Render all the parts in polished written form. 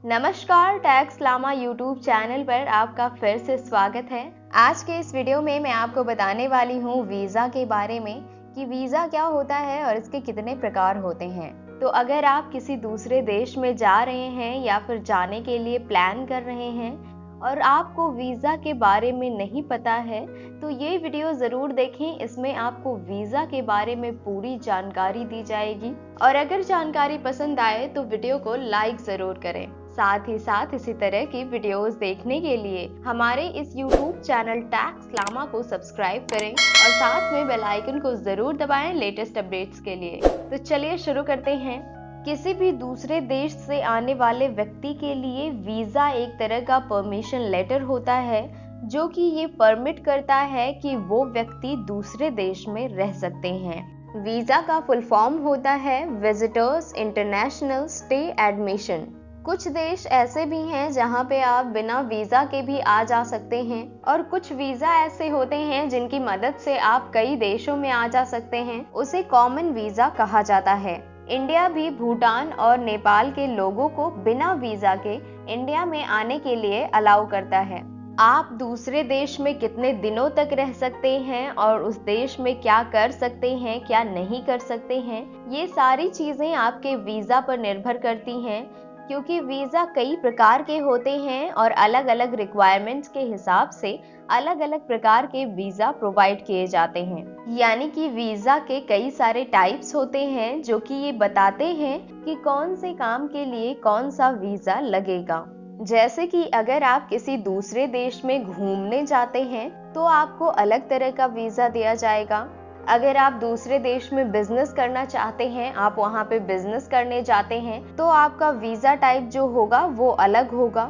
नमस्कार, tax Lama YouTube channel पर आपका फिर से स्वागत है। आज के इस वीडियो में मैं आपको बताने वाली हूँ वीज़ा के बारे में कि वीज़ा क्या होता है और इसके कितने प्रकार होते हैं। तो अगर आप किसी दूसरे देश में जा रहे हैं या फिर जाने के लिए प्लान कर रहे हैं और आपको वीज़ा के बारे में नहीं पता है तो ये वीडियो ज़रूर देखें। इसमें आपको वीज़ा के बारे में पूरी जानकारी दी जाएगी और अगर जानकारी पसंद आए तो वीडियो को लाइक ज़रूर करें। साथ ही साथ इसी तरह की वीडियोस देखने के लिए हमारे इस YouTube चैनल टैक्स लामा को सब्सक्राइब करें और साथ में बेल आइकन को ज़रूर दबाएं लेटेस्ट अपडेट्स के लिए। तो चलिए शुरू करते हैं। किसी भी दूसरे देश से आने वाले व्यक्ति के लिए वीज़ा एक तरह का परमिशन लेटर होता है जो कि ये परमिट करता है कि वो व्यक्ति दूसरे देश में रह सकते हैं। वीज़ा का फुल फॉर्म होता है विजिटर्स इंटरनेशनल स्टे एडमिशन। कुछ देश ऐसे भी हैं जहां पे आप बिना वीज़ा के भी आ जा सकते हैं और कुछ वीज़ा ऐसे होते हैं जिनकी मदद से आप कई देशों में आ जा सकते हैं। उसे कॉमन वीज़ा कहा जाता है। इंडिया भी भूटान और नेपाल के लोगों को बिना वीज़ा के इंडिया में आने के लिए अलाउ करता है। आप दूसरे देश में कितने दिनों तक रह सकते हैं और उस देश में क्या कर सकते हैं, क्या नहीं कर सकते हैं, ये सारी चीज़ें आपके वीज़ा पर निर्भर करती हैं क्योंकि वीज़ा कई प्रकार के होते हैं और अलग अलग रिक्वायरमेंट्स के हिसाब से अलग अलग प्रकार के वीज़ा प्रोवाइड किए जाते हैं। यानी कि वीज़ा के कई सारे टाइप्स होते हैं जो कि ये बताते हैं कि कौन से काम के लिए कौन सा वीज़ा लगेगा। जैसे कि अगर आप किसी दूसरे देश में घूमने जाते हैं तो आपको अलग तरह का वीज़ा दिया जाएगा। अगर आप दूसरे देश में बिजनेस करना चाहते हैं, आप वहाँ पे बिजनेस करने जाते हैं तो आपका वीज़ा टाइप जो होगा वो अलग होगा।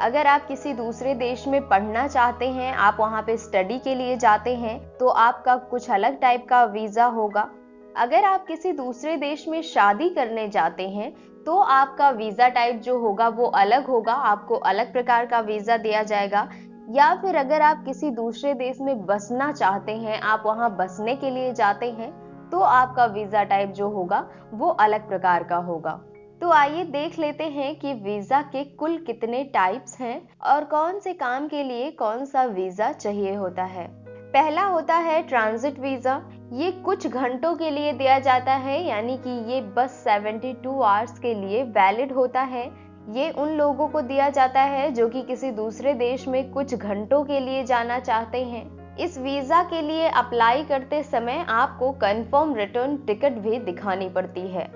अगर आप किसी दूसरे देश में पढ़ना चाहते हैं, आप वहाँ पे स्टडी के लिए जाते हैं तो आपका कुछ अलग टाइप का वीज़ा होगा। अगर आप किसी दूसरे देश में शादी करने जाते हैं तो आपका वीज़ा टाइप जो होगा वो अलग होगा, आपको अलग प्रकार का वीज़ा दिया जाएगा। या फिर अगर आप किसी दूसरे देश में बसना चाहते हैं, आप वहां बसने के लिए जाते हैं तो आपका वीज़ा टाइप जो होगा वो अलग प्रकार का होगा। तो आइए देख लेते हैं कि वीज़ा के कुल कितने टाइप्स हैं और कौन से काम के लिए कौन सा वीज़ा चाहिए होता है। पहला होता है ट्रांजिट वीज़ा। ये कुछ घंटों के लिए दिया जाता है, यानी कि ये बस 72 आवर्स के लिए वैलिड होता है। ये उन लोगों को दिया जाता है जो कि किसी दूसरे देश में कुछ घंटों के लिए जाना चाहते हैं। इस वीज़ा के लिए अप्लाई करते समय आपको कंफर्म रिटर्न टिकट भी दिखानी पड़ती है।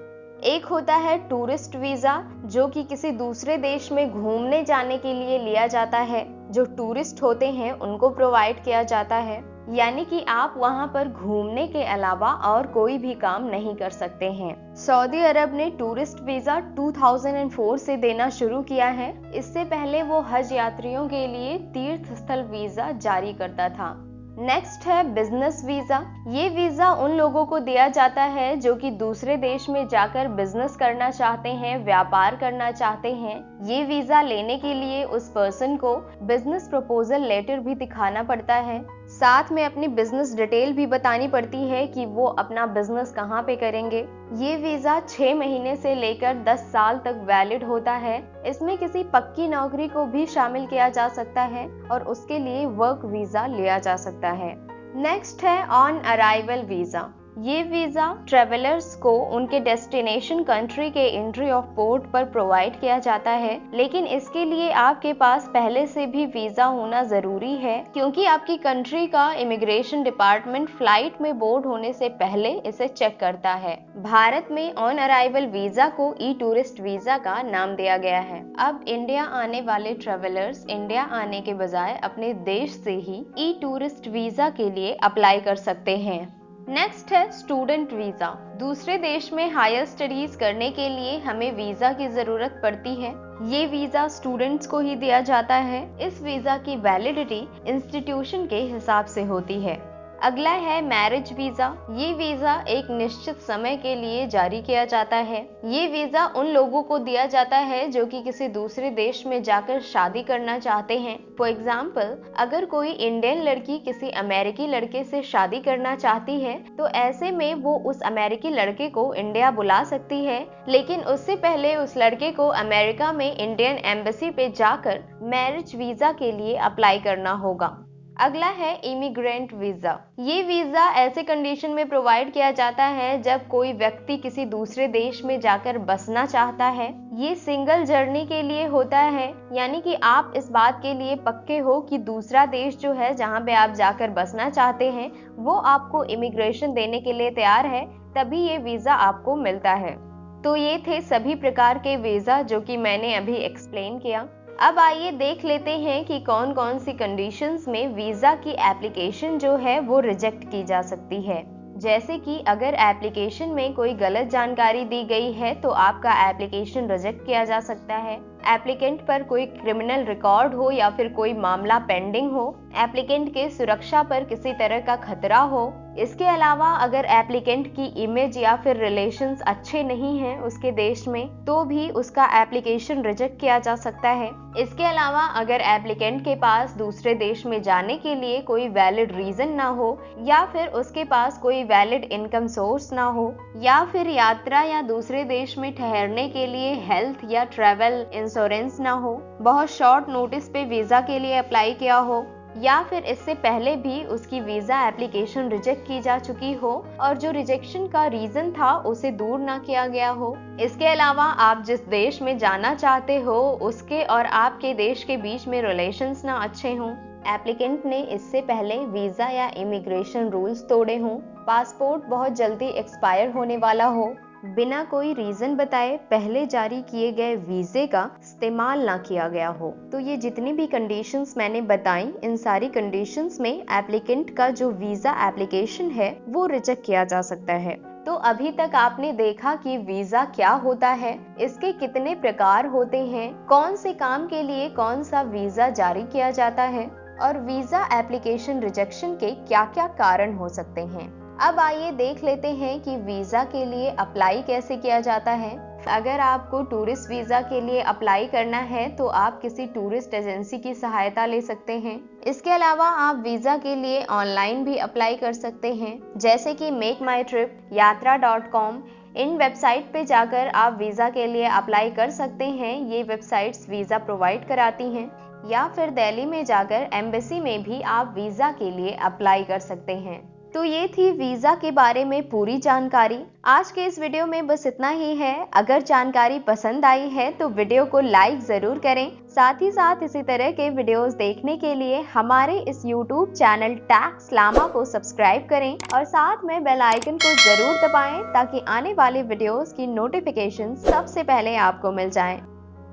एक होता है टूरिस्ट वीज़ा जो कि किसी दूसरे देश में घूमने जाने के लिए लिया जाता है। जो टूरिस्ट होते हैं उनको प्रोवाइड किया जाता है, यानी कि आप वहां पर घूमने के अलावा और कोई भी काम नहीं कर सकते हैं। सऊदी अरब ने टूरिस्ट वीज़ा 2004 से देना शुरू किया है। इससे पहले वो हज यात्रियों के लिए तीर्थ स्थल वीज़ा जारी करता था। नेक्स्ट है बिजनेस वीज़ा। ये वीज़ा उन लोगों को दिया जाता है जो कि दूसरे देश में जाकर बिजनेस करना चाहते हैं, व्यापार करना चाहते हैं। ये वीज़ा लेने के लिए उस पर्सन को बिजनेस प्रपोजल लेटर भी दिखाना पड़ता है। साथ में अपनी बिजनेस डिटेल भी बतानी पड़ती है कि वो अपना बिजनेस कहाँ पे करेंगे। ये वीज़ा 6 महीने से लेकर 10 साल तक वैलिड होता है। इसमें किसी पक्की नौकरी को भी शामिल किया जा सकता है और उसके लिए वर्क वीज़ा लिया जा सकता है। नेक्स्ट है ऑन अराइवल वीज़ा। ये वीज़ा ट्रेवलर्स को उनके डेस्टिनेशन कंट्री के एंट्री ऑफ पोर्ट पर प्रोवाइड किया जाता है, लेकिन इसके लिए आपके पास पहले से भी वीज़ा होना ज़रूरी है क्योंकि आपकी कंट्री का इमिग्रेशन डिपार्टमेंट फ्लाइट में बोर्ड होने से पहले इसे चेक करता है। भारत में ऑन अराइवल वीज़ा को ई टूरिस्ट वीज़ा का नाम दिया गया है। अब इंडिया आने वाले ट्रेवलर्स इंडिया आने के बजाय अपने देश से ही ई टूरिस्ट वीज़ा के लिए अप्लाई कर सकते हैं। नेक्स्ट है स्टूडेंट वीज़ा। दूसरे देश में हायर स्टडीज करने के लिए हमें वीज़ा की ज़रूरत पड़ती है। ये वीज़ा स्टूडेंट्स को ही दिया जाता है। इस वीज़ा की वैलिडिटी इंस्टीट्यूशन के हिसाब से होती है। अगला है मैरिज वीजा। ये वीजा एक निश्चित समय के लिए जारी किया जाता है। ये वीजा उन लोगों को दिया जाता है जो कि किसी दूसरे देश में जाकर शादी करना चाहते हैं। फॉर एग्जाम्पल, अगर कोई इंडियन लड़की किसी अमेरिकी लड़के से शादी करना चाहती है तो ऐसे में वो उस अमेरिकी लड़के को इंडिया बुला सकती है, लेकिन उससे पहले उस लड़के को अमेरिका में इंडियन एम्बेसी पे जाकर मैरिज वीजा के लिए अप्लाई करना होगा। अगला है इमिग्रेंट वीजा। ये वीजा ऐसे कंडीशन में प्रोवाइड किया जाता है जब कोई व्यक्ति किसी दूसरे देश में जाकर बसना चाहता है। ये सिंगल जर्नी के लिए होता है, यानी कि आप इस बात के लिए पक्के हो कि दूसरा देश जो है जहाँ पे आप जाकर बसना चाहते हैं वो आपको इमिग्रेशन देने के लिए तैयार है, तभी ये वीजा आपको मिलता है। तो ये थे सभी प्रकार के वीजा जो कि मैंने अभी एक्सप्लेन किया। अब आइए देख लेते हैं कि कौन कौन सी कंडीशंस में वीजा की एप्लीकेशन जो है वो रिजेक्ट की जा सकती है। जैसे कि अगर एप्लीकेशन में कोई गलत जानकारी दी गई है तो आपका एप्लीकेशन रिजेक्ट किया जा सकता है। एप्लीकेंट पर कोई क्रिमिनल रिकॉर्ड हो या फिर कोई मामला पेंडिंग हो, एप्लीकेंट के सुरक्षा पर किसी तरह का खतरा हो, इसके अलावा अगर एप्लीकेंट की इमेज या फिर रिलेशंस अच्छे नहीं हैं उसके देश में तो भी उसका एप्लीकेशन रिजेक्ट किया जा सकता है। इसके अलावा अगर एप्लीकेंट के पास दूसरे देश में जाने के लिए कोई वैलिड रीजन ना हो, या फिर उसके पास कोई वैलिड इनकम सोर्स ना हो, या फिर यात्रा या दूसरे देश में ठहरने के लिए हेल्थ या ट्रैवल इंश्योरेंस ना हो, बहुत शॉर्ट नोटिस पे वीजा के लिए अप्लाई किया हो, या फिर इससे पहले भी उसकी वीजा एप्लीकेशन रिजेक्ट की जा चुकी हो और जो रिजेक्शन का रीजन था उसे दूर ना किया गया हो। इसके अलावा आप जिस देश में जाना चाहते हो उसके और आपके देश के बीच में रिलेशंस ना अच्छे हों, एप्लीकेंट ने इससे पहले वीजा या इमिग्रेशन रूल्स तोड़े हों, पासपोर्ट बहुत जल्दी एक्सपायर होने वाला हो, बिना कोई रीजन बताए पहले जारी किए गए वीजे का इस्तेमाल ना किया गया हो। तो ये जितनी भी कंडीशंस मैंने बताई, इन सारी कंडीशंस में एप्लीकेंट का जो वीजा एप्लीकेशन है वो रिजेक्ट किया जा सकता है। तो अभी तक आपने देखा कि वीजा क्या होता है, इसके कितने प्रकार होते हैं, कौन से काम के लिए कौन सा वीजा जारी किया जाता है और वीजा एप्लीकेशन रिजेक्शन के क्या क्या कारण हो सकते हैं। अब आइए देख लेते हैं कि वीजा के लिए अप्लाई कैसे किया जाता है। अगर आपको टूरिस्ट वीजा के लिए अप्लाई करना है तो आप किसी टूरिस्ट एजेंसी की सहायता ले सकते हैं। इसके अलावा आप वीजा के लिए ऑनलाइन भी अप्लाई कर सकते हैं, जैसे कि मेक माई ट्रिप, यात्रा.com। इन वेबसाइट पे जाकर आप वीजा के लिए अप्लाई कर सकते हैं। ये वेबसाइट्स वीजा प्रोवाइड कराती हैं। या फिर दिल्ली में जाकर एम्बेसी में भी आप वीजा के लिए अप्लाई कर सकते हैं। तो ये थी वीजा के बारे में पूरी जानकारी। आज के इस वीडियो में बस इतना ही है। अगर जानकारी पसंद आई है तो वीडियो को लाइक जरूर करें। साथ ही साथ इसी तरह के वीडियोस देखने के लिए हमारे इस YouTube चैनल टैक्स लामा को सब्सक्राइब करें और साथ में बेल आइकन को जरूर दबाएं ताकि आने वाले वीडियोस की नोटिफिकेशन सबसे पहले आपको मिल जाए।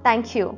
Thank you.